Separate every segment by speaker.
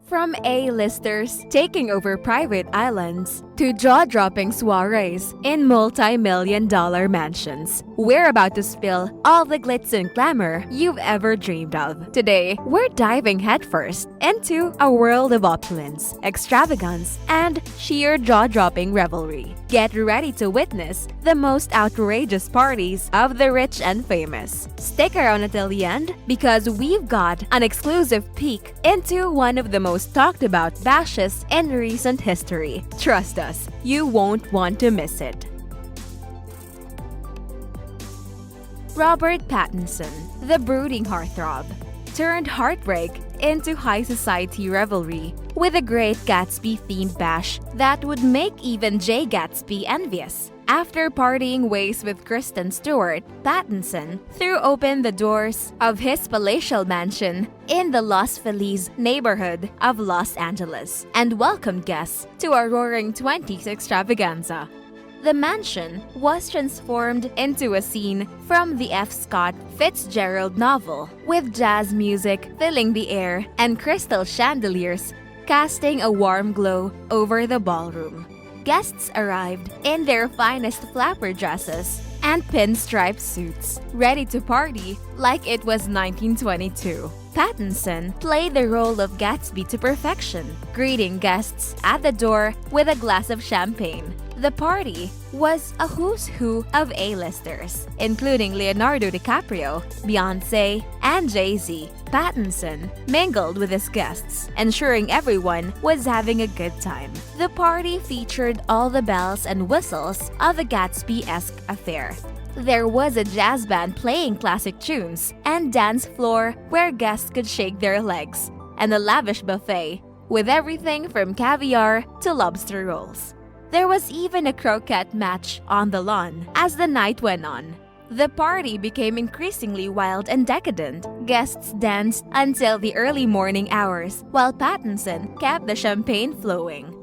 Speaker 1: From A-listers taking over private islands to jaw-dropping soirees in multi-million-dollar mansions, we're about to spill all the glitz and glamour you've ever dreamed of. Today, we're diving headfirst into a world of opulence, extravagance, and sheer jaw-dropping revelry. Get ready to witness the most outrageous parties of the rich and famous. Stick around until the end because we've got an exclusive peek into one of the most talked about bashes in recent history. Trust us, you won't want to miss it. Robert Pattinson, the brooding heartthrob, turned heartbreak into high society revelry with a Great Gatsby-themed bash that would make even Jay Gatsby envious. After partying ways with Kristen Stewart, Pattinson threw open the doors of his palatial mansion in the Los Feliz neighborhood of Los Angeles and welcomed guests to a roaring 20s extravaganza. The mansion was transformed into a scene from the F. Scott Fitzgerald novel, with jazz music filling the air and crystal chandeliers casting a warm glow over the ballroom. Guests arrived in their finest flapper dresses and pinstripe suits, ready to party like it was 1922. Pattinson played the role of Gatsby to perfection, greeting guests at the door with a glass of champagne. The party was a who's who of A-listers, including Leonardo DiCaprio, Beyonce, and Jay-Z. Pattinson mingled with his guests, ensuring everyone was having a good time. The party featured all the bells and whistles of a Gatsby-esque affair. There was a jazz band playing classic tunes and dance floor where guests could shake their legs, and a lavish buffet with everything from caviar to lobster rolls. There was even a croquet match on the lawn. As the night went on, the party became increasingly wild and decadent. Guests danced until the early morning hours, while Pattinson kept the champagne flowing.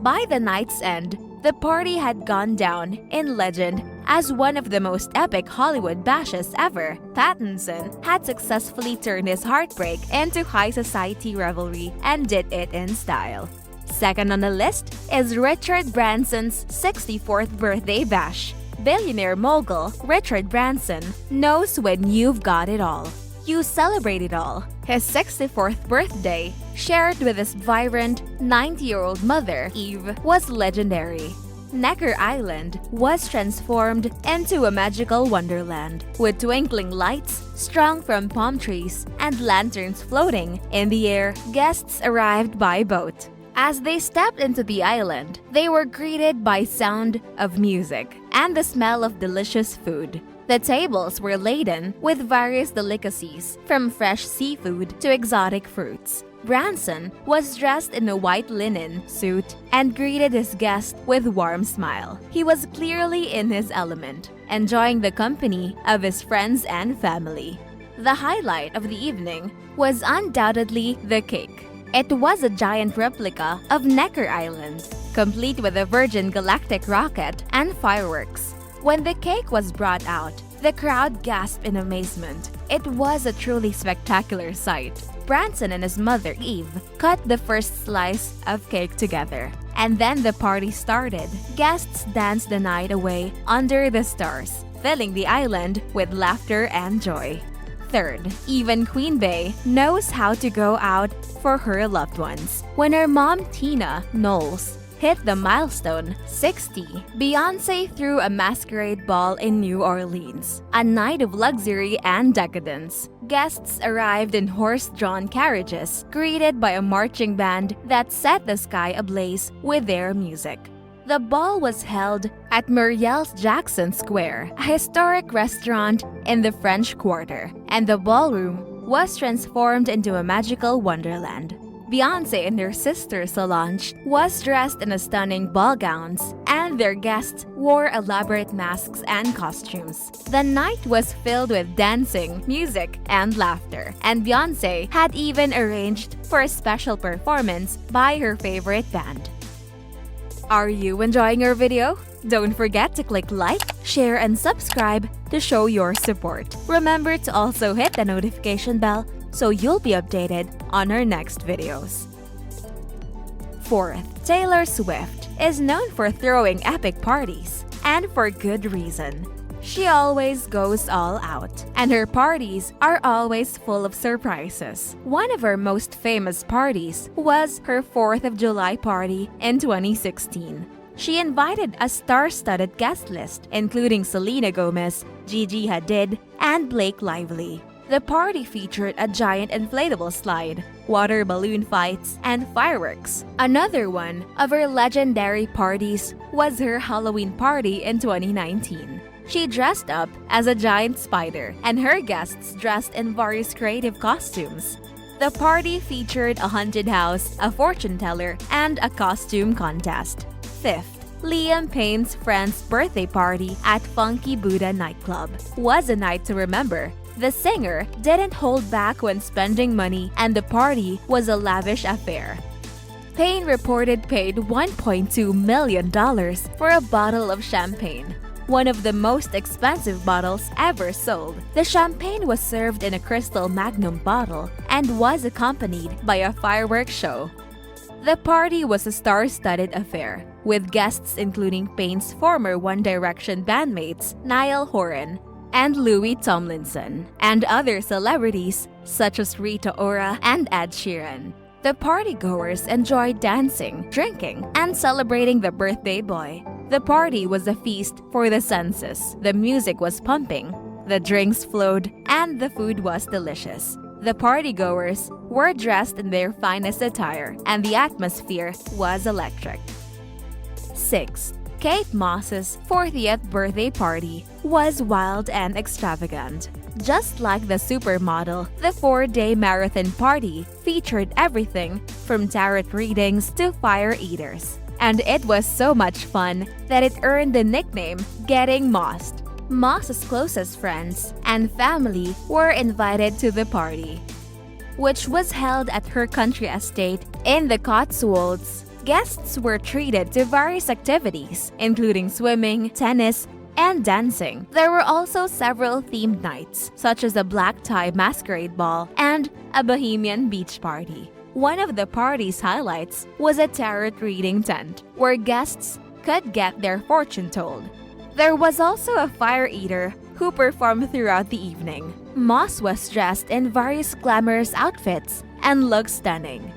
Speaker 1: By the night's end, the party had gone down in legend as one of the most epic Hollywood bashes ever. Pattinson had successfully turned his heartbreak into high society revelry and did it in style. Second on the list is Richard Branson's 64th birthday bash. Billionaire mogul Richard Branson knows when you've got it all. You celebrate it all. His 64th birthday, shared with his vibrant 90-year-old mother, Eve, was legendary. Necker Island was transformed into a magical wonderland, with twinkling lights strung from palm trees and lanterns floating in the air. Guests arrived by boat. As they stepped into the island, they were greeted by sound of music and the smell of delicious food. The tables were laden with various delicacies, from fresh seafood to exotic fruits. Branson was dressed in a white linen suit and greeted his guests with a warm smile. He was clearly in his element, enjoying the company of his friends and family. The highlight of the evening was undoubtedly the cake. It was a giant replica of Necker Island, complete with a Virgin Galactic rocket and fireworks. When the cake was brought out, the crowd gasped in amazement. It was a truly spectacular sight. Branson and his mother, Eve, cut the first slice of cake together. And then the party started. Guests danced the night away under the stars, filling the island with laughter and joy. Third, even Queen Bey knows how to go out for her loved ones. When her mom, Tina Knowles, hit the milestone 60, Beyonce threw a masquerade ball in New Orleans, a night of luxury and decadence. Guests arrived in horse-drawn carriages, greeted by a marching band that set the sky ablaze with their music. The ball was held at Muriel's Jackson Square, a historic restaurant in the French Quarter, and the ballroom was transformed into a magical wonderland. Beyonce and her sister Solange was dressed in stunning ball gowns, and their guests wore elaborate masks and costumes. The night was filled with dancing, music, and laughter, and Beyonce had even arranged for a special performance by her favorite band. Are you enjoying our video? Don't forget to click like, share, and subscribe to show your support. Remember to also hit the notification bell so you'll be updated on our next videos. 4th, Taylor Swift is known for throwing epic parties, and for good reason. She always goes all out, and her parties are always full of surprises. One of her most famous parties was her 4th of July party in 2016. She invited a star-studded guest list, including Selena Gomez, Gigi Hadid, and Blake Lively. The party featured a giant inflatable slide, water balloon fights, and fireworks. Another one of her legendary parties was her Halloween party in 2019. She dressed up as a giant spider, and her guests dressed in various creative costumes. The party featured a haunted house, a fortune teller, and a costume contest. 5th, Liam Payne's friend's birthday party at Funky Buddha nightclub was a night to remember. The singer didn't hold back when spending money, and the party was a lavish affair. Payne reported paid $1.2 million for a bottle of champagne, one of the most expensive bottles ever sold. The champagne was served in a crystal magnum bottle and was accompanied by a fireworks show. The party was a star-studded affair, with guests including Payne's former One Direction bandmates Niall Horan and Louis Tomlinson, and other celebrities such as Rita Ora and Ed Sheeran. The partygoers enjoyed dancing, drinking, and celebrating the birthday boy. The party was a feast for the senses. The music was pumping, the drinks flowed, and the food was delicious. The partygoers were dressed in their finest attire, and the atmosphere was electric. 6th, Kate Moss's 40th birthday party was wild and extravagant. Just like the supermodel, the 4-day marathon party featured everything from tarot readings to fire eaters. And it was so much fun that it earned the nickname Getting Mossed. Moss's closest friends and family were invited to the party, which was held at her country estate in the Cotswolds. Guests were treated to various activities, including swimming, tennis, and dancing. There were also several themed nights, such as a black tie masquerade ball and a bohemian beach party. One of the party's highlights was a tarot reading tent, where guests could get their fortune told. There was also a fire eater who performed throughout the evening. Moss was dressed in various glamorous outfits and looked stunning.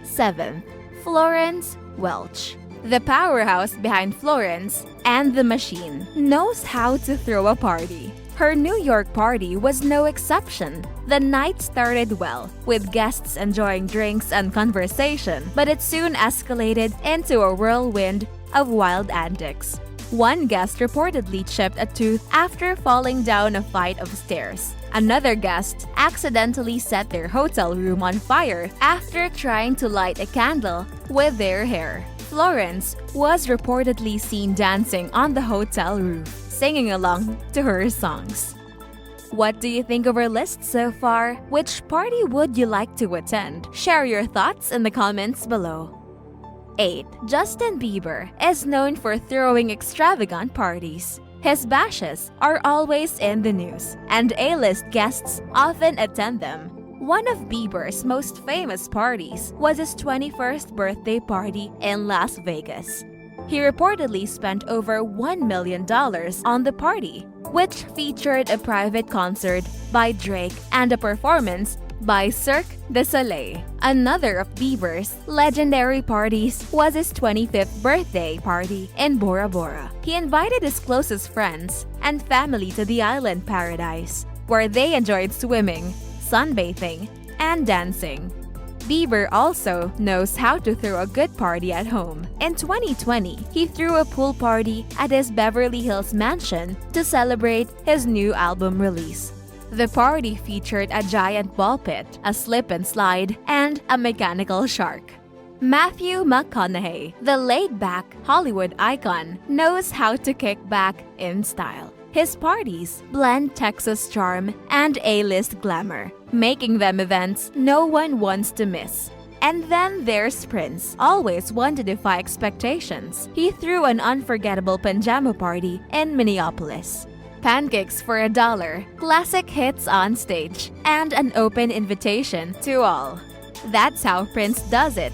Speaker 1: 7th, Florence Welch. The powerhouse behind Florence and the Machine knows how to throw a party. Her New York party was no exception. The night started well, with guests enjoying drinks and conversation, but it soon escalated into a whirlwind of wild antics. One guest reportedly chipped a tooth after falling down a flight of stairs. Another guest accidentally set their hotel room on fire after trying to light a candle with their hair. Florence was reportedly seen dancing on the hotel roof, singing along to her songs. What do you think of our list so far? Which party would you like to attend? Share your thoughts in the comments below. 8. Justin Bieber is known for throwing extravagant parties. His bashes are always in the news, and A-list guests often attend them. One of Bieber's most famous parties was his 21st birthday party in Las Vegas. He reportedly spent over $1 million on the party, which featured a private concert by Drake and a performance by Cirque du Soleil. Another of Bieber's legendary parties was his 25th birthday party in Bora Bora. He invited his closest friends and family to the island paradise, where they enjoyed swimming, sunbathing, and dancing. Bieber also knows how to throw a good party at home. In 2020, he threw a pool party at his Beverly Hills mansion to celebrate his new album release. The party featured a giant ball pit, a slip and slide, and a mechanical shark. Matthew McConaughey, the laid-back Hollywood icon, knows how to kick back in style. His parties blend Texas charm and A-list glamour, making them events no one wants to miss. And then there's Prince, always one to defy expectations. He threw an unforgettable pajama party in Minneapolis. Pancakes for $1, classic hits on stage, and an open invitation to all. That's how Prince does it.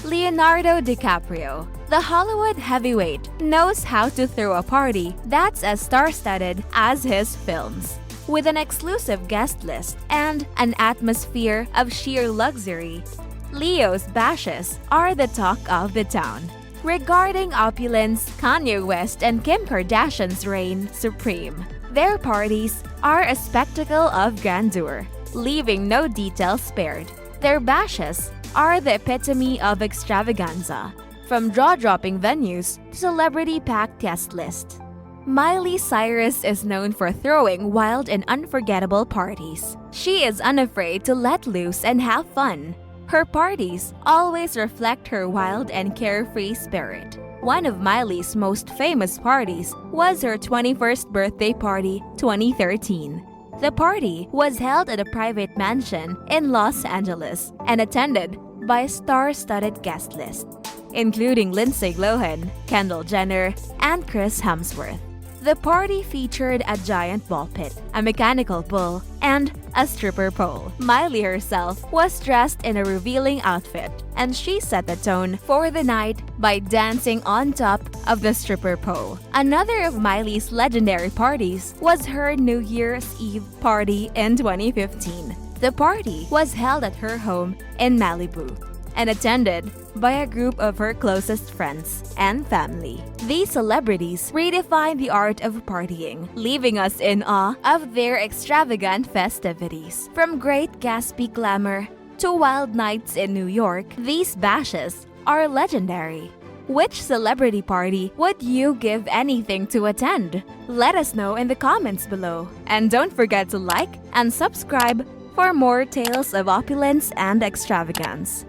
Speaker 1: Leonardo DiCaprio, the Hollywood heavyweight, knows how to throw a party that's as star-studded as his films. With an exclusive guest list and an atmosphere of sheer luxury, Leo's bashes are the talk of the town. Regarding opulence, Kanye West and Kim Kardashian's reign supreme. Their parties are a spectacle of grandeur, leaving no detail spared. Their bashes are the epitome of extravaganza, from jaw-dropping venues to celebrity-packed guest lists. Miley Cyrus is known for throwing wild and unforgettable parties. She is unafraid to let loose and have fun. Her parties always reflect her wild and carefree spirit. One of Miley's most famous parties was her 21st birthday party 2013. The party was held at a private mansion in Los Angeles and attended by a star-studded guest list, including Lindsay Lohan, Kendall Jenner, and Chris Hemsworth. The party featured a giant ball pit, a mechanical bull, and a stripper pole. Miley herself was dressed in a revealing outfit, and she set the tone for the night by dancing on top of the stripper pole. Another of Miley's legendary parties was her New Year's Eve party in 2015. The party was held at her home in Malibu and attended by a group of her closest friends and family. These celebrities redefine the art of partying, leaving us in awe of their extravagant festivities. From great Gatsby glamour to wild nights in New York, these bashes are legendary. Which celebrity party would you give anything to attend? Let us know in the comments below. And don't forget to like and subscribe for more tales of opulence and extravagance.